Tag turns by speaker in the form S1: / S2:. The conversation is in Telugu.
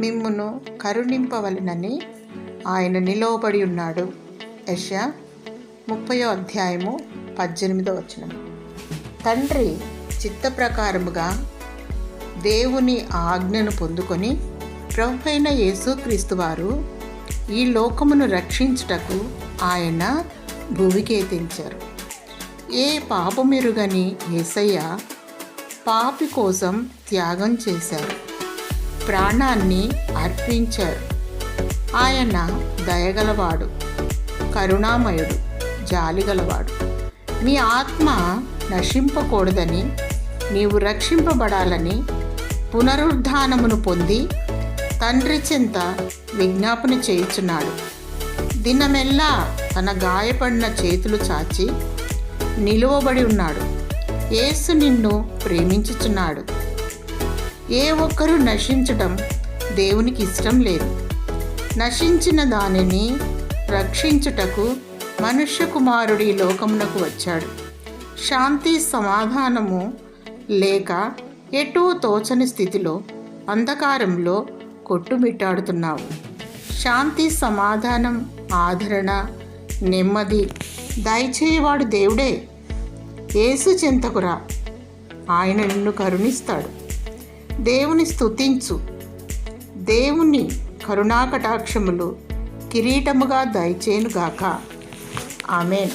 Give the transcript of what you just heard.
S1: మిమ్మును కరుణింపవలెనని ఆయన నిలువబడి ఉన్నాడు. యెషయా 30:18. తండ్రి చిత్త ప్రకారముగా దేవుని ఆజ్ఞను పొందుకొని ప్రభువైన యేసుక్రీస్తు వారు ఈ లోకమును రక్షించుటకు ఆయన భూమికి ఎత్తించారు. ఏ పాపమెరుగని యేసయ్య పాపి కోసం త్యాగం చేశారు, ప్రాణాన్ని అర్పించారు. ఆయన దయగలవాడు, కరుణామయుడు, జాలిగలవాడు. మీ ఆత్మ నశింపకూడదని, నీవు రక్షింపబడాలని పునరుద్ధానమును పొంది తండ్రి చెంత విజ్ఞాపన చేయుచున్నాడు. దినమెల్లా తన గాయపడిన చేతులు చాచి నిలువబడి ఉన్నాడు. యేసు నిన్ను ప్రేమించుచున్నాడు. ఏ ఒక్కరూ నశించటం దేవునికి ఇష్టం లేదు. నశించిన దానిని రక్షించుటకు మనుష్య కుమారుడు ఈ లోకమునకు వచ్చాడు. శాంతి సమాధానము లేక ఎటూ తోచని స్థితిలో అంధకారంలో కొట్టుమిట్టాడుతున్నావు. శాంతి సమాధానం, ఆదరణ, నెమ్మది దయచేయవాడు దేవుడే. యేసు చెంతకురా, ఆయన నిన్ను కరుణిస్తాడు. దేవుని స్తుతించు. దేవుని కరుణాకటాక్షములు కిరీటముగా దయచేయునుగాక. ఆమేన్.